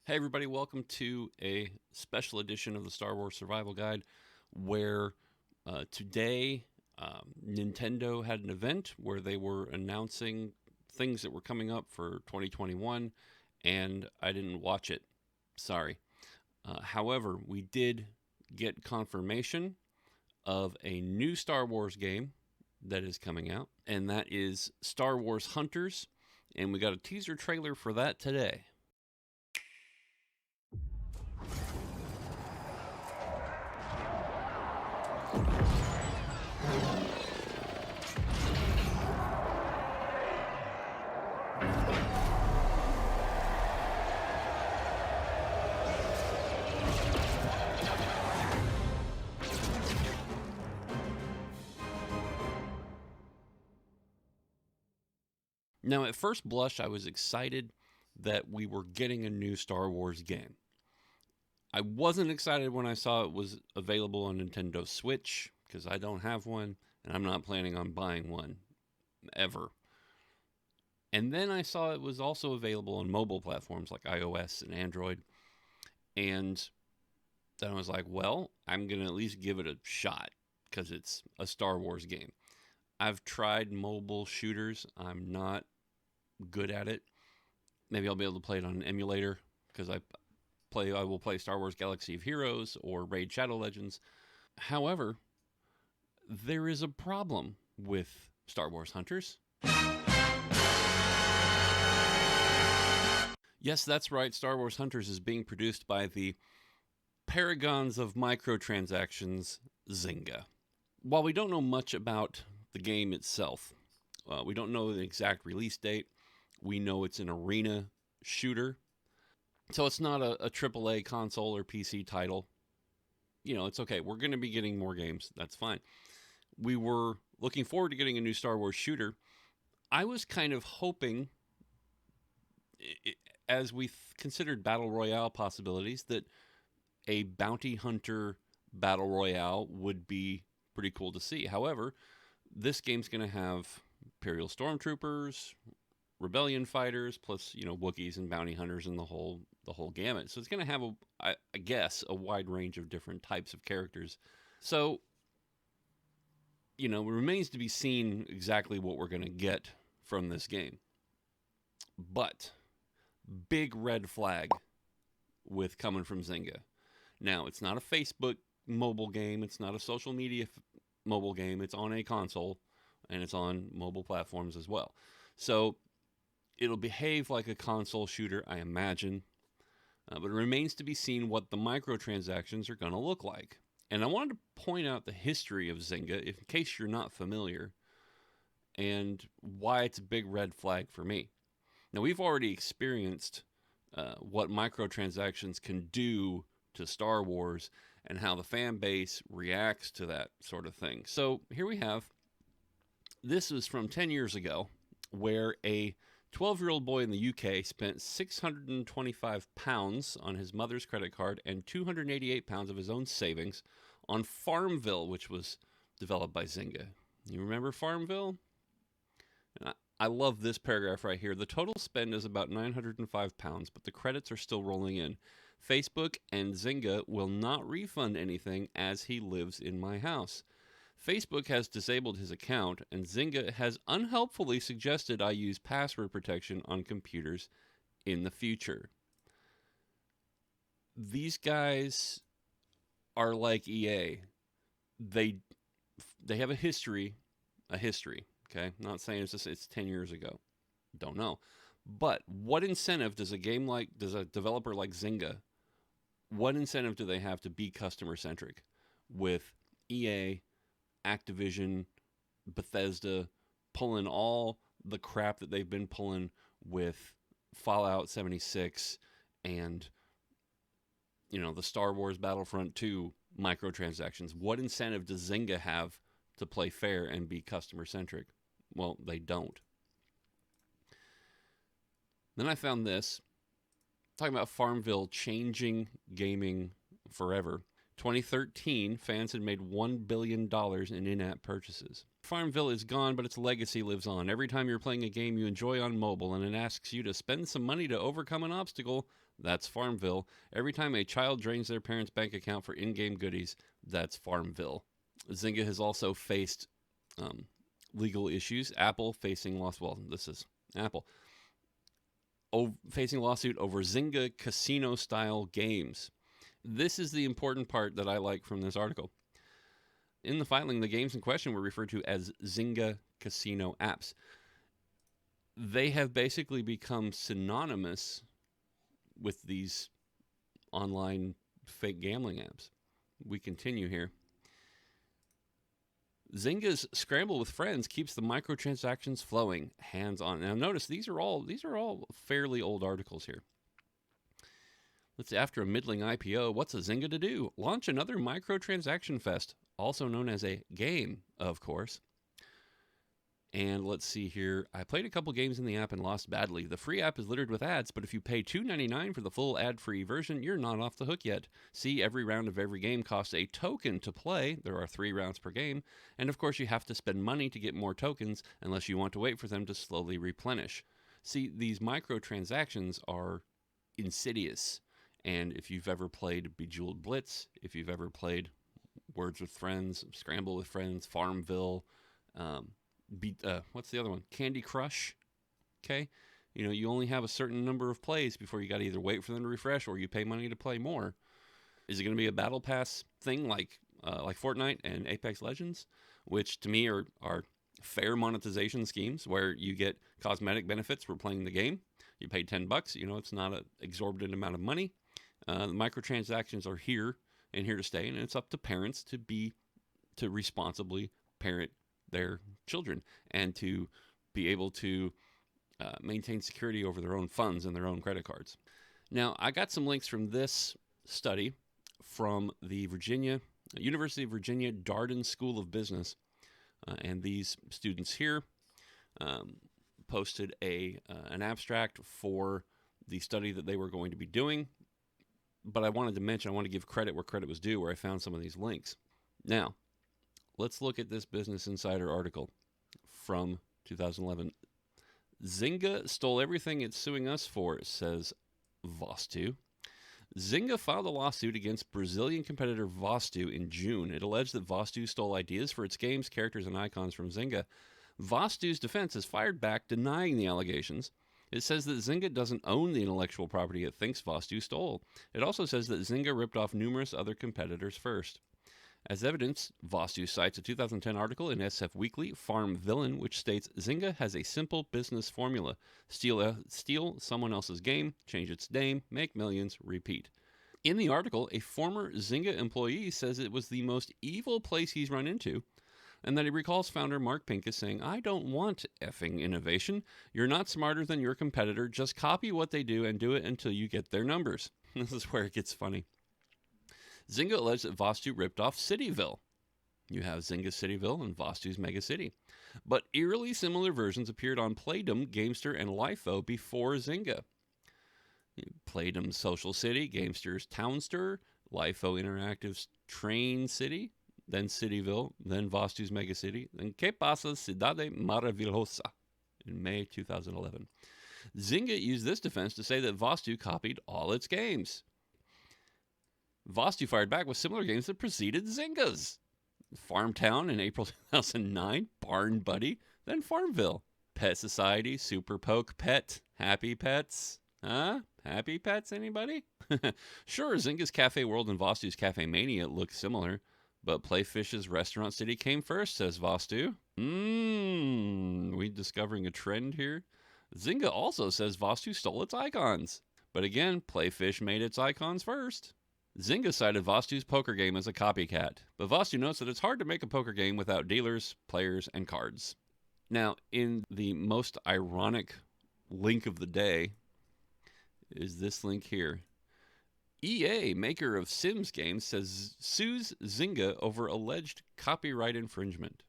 Hey everybody, welcome to a special edition of the Star Wars Survival Guide where today Nintendo had an event where they were announcing things that were coming up for 2021 and I didn't watch it. Sorry. However, we did get confirmation of a new Star Wars game that is coming out, and that is Star Wars Hunters, and we got a teaser trailer for that today. Now, at first blush, I was excited that we were getting a new Star Wars game. I wasn't excited when I saw it was available on Nintendo Switch, because I don't have one, and I'm not planning on buying one, ever. And then I saw it was also available on mobile platforms like iOS and Android, and then I was like, well, I'm going to at least give it a shot, because it's a Star Wars game. I've tried mobile shooters. I'm not good at it. Maybe I'll be able to play it on an emulator because I will play Star Wars Galaxy of Heroes or Raid Shadow Legends. However, there is a problem with Star Wars Hunters. Yes, that's right. Star Wars Hunters is being produced by the paragons of microtransactions, Zynga. While we don't know much about the game itself, we don't know the exact release date. We know it's an arena shooter. So it's not a AAA console or PC title. You know, it's okay. We're going to be getting more games. That's fine. We were looking forward to getting a new Star Wars shooter. I was kind of hoping, as we considered Battle Royale possibilities, that a bounty hunter Battle Royale would be pretty cool to see. However, this game's going to have Imperial Stormtroopers, Rebellion fighters, plus, Wookiees and bounty hunters and the whole gamut. So it's going to have, I guess, a wide range of different types of characters. So, it remains to be seen exactly what we're going to get from this game. But big red flag with coming from Zynga. Now, it's not a Facebook mobile game. It's not a social media mobile game. It's on a console, and it's on mobile platforms as well. So it'll behave like a console shooter, I imagine. But it remains to be seen what the microtransactions are going to look like. And I wanted to point out the history of Zynga, in case you're not familiar, and why it's a big red flag for me. Now, we've already experienced what microtransactions can do to Star Wars and how the fan base reacts to that sort of thing. So here we have, this is from 10 years ago, where a 12-year-old boy in the UK spent £625 on his mother's credit card and £288 of his own savings on Farmville, which was developed by Zynga. You remember Farmville? I love this paragraph right here. The total spend is about £905, but the credits are still rolling in. Facebook and Zynga will not refund anything as he lives in my house. Facebook has disabled his account, and Zynga has unhelpfully suggested I use password protection on computers in the future. These guys are like EA. They have a history, okay? I'm not saying it's 10 years ago. Don't know. But what incentive does a developer like Zynga, what incentive do they have to be customer-centric with EA, Activision, Bethesda pulling all the crap that they've been pulling with Fallout 76 and, the Star Wars Battlefront 2 microtransactions? What incentive does Zynga have to play fair and be customer-centric? Well, they don't. Then I found this, talking about Farmville changing gaming forever. 2013, fans had made $1 billion in in-app purchases. Farmville is gone, but its legacy lives on. Every time you're playing a game you enjoy on mobile and it asks you to spend some money to overcome an obstacle, that's Farmville. Every time a child drains their parents' bank account for in-game goodies, that's Farmville. Zynga has also faced legal issues. Apple facing this is Apple. Facing lawsuit over Zynga casino-style games. This is the important part that I like from this article. In the filing, the games in question were referred to as Zynga casino apps. They have basically become synonymous with these online fake gambling apps. We continue here. Zynga's Scramble with Friends keeps the microtransactions flowing, hands-on. Now notice these are all fairly old articles here. Let's see, after a middling IPO, what's a Zynga to do? Launch another microtransaction fest, also known as a game, of course. And let's see here. I played a couple games in the app and lost badly. The free app is littered with ads, but if you pay $2.99 for the full ad-free version, you're not off the hook yet. See, every round of every game costs a token to play. There are 3 rounds per game. And of course, you have to spend money to get more tokens unless you want to wait for them to slowly replenish. See, these microtransactions are insidious. And if you've ever played Bejeweled Blitz, if you've ever played Words with Friends, Scramble with Friends, Farmville, what's the other one? Candy Crush. Okay, you only have a certain number of plays before you got to either wait for them to refresh or you pay money to play more. Is it going to be a battle pass thing like Fortnite and Apex Legends, which to me are fair monetization schemes where you get cosmetic benefits for playing the game? You pay $10. It's not an exorbitant amount of money. The microtransactions are here to stay, and it's up to parents to responsibly parent their children and to be able to maintain security over their own funds and their own credit cards. Now, I got some links from this study from the University of Virginia Darden School of Business, and these students here posted an abstract for the study that they were going to be doing. But I wanted to give credit where credit was due, where I found some of these links. Now, let's look at this Business Insider article from 2011. Zynga stole everything it's suing us for, says Vostu. Zynga filed a lawsuit against Brazilian competitor Vostu in June. It alleged that Vostu stole ideas for its games, characters, and icons from Zynga. Vostu's defense has fired back, denying the allegations. It says that Zynga doesn't own the intellectual property it thinks Vostu stole. It also says that Zynga ripped off numerous other competitors first. As evidence, Vostu cites a 2010 article in SF Weekly, Farm Villain, which states Zynga has a simple business formula. Steal someone else's game, change its name, make millions, repeat. In the article, a former Zynga employee says it was the most evil place he's run into, and that he recalls founder Mark Pincus saying, "I don't want effing innovation. You're not smarter than your competitor. Just copy what they do and do it until you get their numbers." This is where it gets funny. Zynga alleged that Vostu ripped off Cityville. You have Zynga Cityville and Vostu's Mega City. But eerily similar versions appeared on Playdom, Gamester, and LIFO before Zynga. Playdom's Social City, Gamester's Townster, LIFO Interactive's Train City, then Cityville, then Vostu's Mega City, then Que Pasa Cidade Maravilhosa in May 2011. Zynga used this defense to say that Vostu copied all its games. Vostu fired back with similar games that preceded Zynga's. Farmtown in April 2009, Barn Buddy, then Farmville. Pet Society, Super Poke Pet, Happy Pets. Huh? Happy Pets, anybody? Sure, Zynga's Cafe World and Vostu's Cafe Mania look similar, but Playfish's Restaurant City came first, says Vostu. We discovering a trend here? Zynga also says Vostu stole its icons. But again, Playfish made its icons first. Zynga cited Vostu's poker game as a copycat, but Vostu notes that it's hard to make a poker game without dealers, players, and cards. Now, in the most ironic link of the day is this link here. EA, maker of Sims games, sues Zynga over alleged copyright infringement.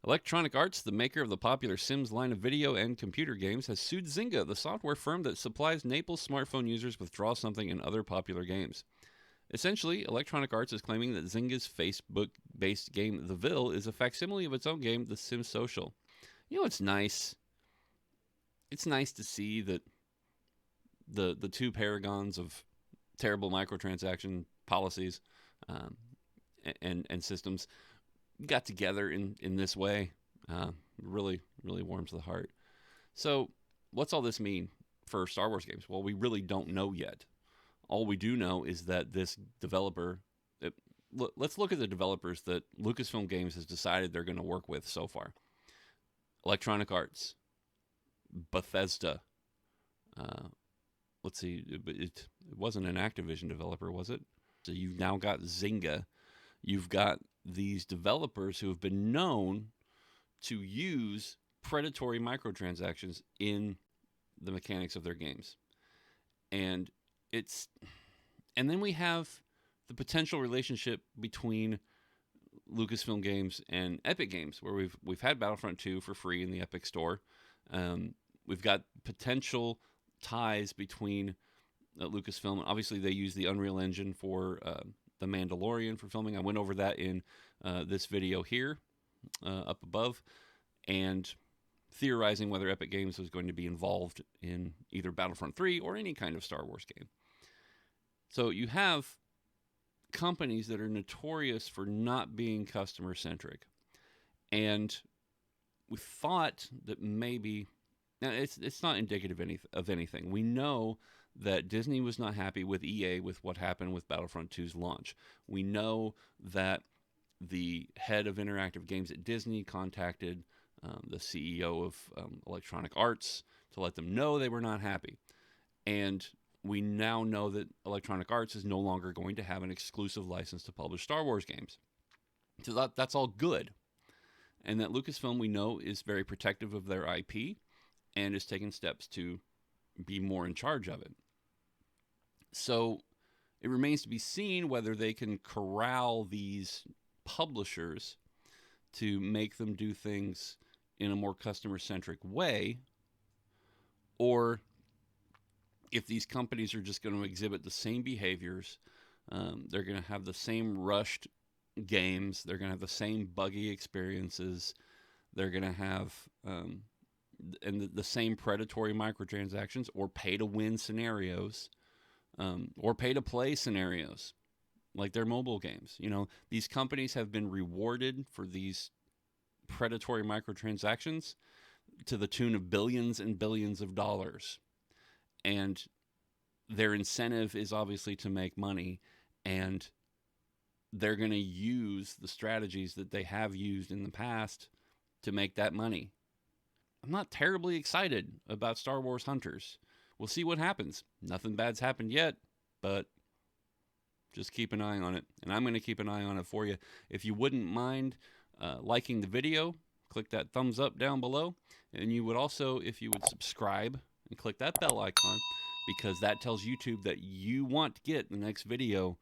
Electronic Arts, the maker of the popular Sims line of video and computer games, has sued Zynga, the software firm that supplies Naples smartphone users with Draw Something and other popular games. Essentially, Electronic Arts is claiming that Zynga's Facebook-based game The Ville is a facsimile of its own game, The Sims Social. You know, it's nice. It's nice to see that the two paragons of terrible microtransaction policies and systems got together in this way. Really warms the heart. So, what's all this mean for Star Wars games? Well, we really don't know yet. All we do know is that this developer, let's look at the developers that Lucasfilm Games has decided they're going to work with so far. Electronic Arts, Bethesda. Let's see, it wasn't an Activision developer, was it? So you've now got Zynga. You've got these developers who have been known to use predatory microtransactions in the mechanics of their games. And then we have the potential relationship between Lucasfilm Games and Epic Games, where we've had Battlefront 2 for free in the Epic Store. We've got potential ties between Lucasfilm. Obviously, they use the Unreal Engine for The Mandalorian for filming. I went over that in this video here up above, and theorizing whether Epic Games was going to be involved in either Battlefront 3 or any kind of Star Wars game. So you have companies that are notorious for not being customer-centric. And we thought that maybe... Now, it's not indicative of anything. We know that Disney was not happy with EA with what happened with Battlefront 2's launch. We know that the head of interactive games at Disney contacted the CEO of Electronic Arts to let them know they were not happy. And we now know that Electronic Arts is no longer going to have an exclusive license to publish Star Wars games. So that's all good. And that Lucasfilm, we know, is very protective of their IP and is taking steps to be more in charge of it. So it remains to be seen whether they can corral these publishers to make them do things in a more customer-centric way, or if these companies are just going to exhibit the same behaviors, they're going to have the same rushed games, they're going to have the same buggy experiences, they're going to have the same predatory microtransactions or pay-to-win scenarios, or pay-to-play scenarios, like their mobile games. You know, these companies have been rewarded for these predatory microtransactions to the tune of billions and billions of dollars. And their incentive is obviously to make money, and they're going to use the strategies that they have used in the past to make that money. I'm not terribly excited about Star Wars Hunters. We'll see what happens. Nothing bad's happened yet, but just keep an eye on it. And I'm going to keep an eye on it for you. If you wouldn't mind liking the video, click that thumbs up down below. And you would also, if you would subscribe and click that bell icon, because that tells YouTube that you want to get the next video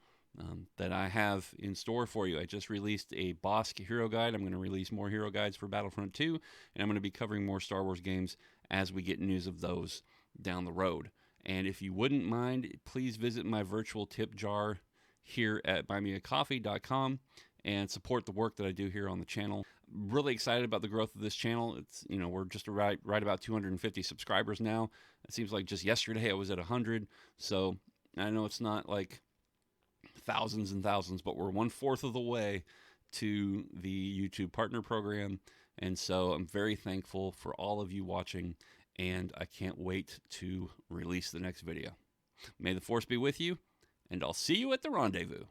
that I have in store for you. I just released a boss hero guide. I'm going to release more hero guides for Battlefront 2, and I'm going to be covering more Star Wars games as we get news of those down the road. And if you wouldn't mind, please visit my virtual tip jar here at buymeacoffee.com and support the work that I do here on the channel. Really excited about the growth of this channel. It's, you know, we're just right about 250 subscribers now. It seems like just yesterday I was at 100. So I know it's not like thousands and thousands, but we're 1/4 of the way to the YouTube partner program. And so I'm very thankful for all of you watching, and I can't wait to release the next video. May the Force be with you, and I'll see you at the rendezvous.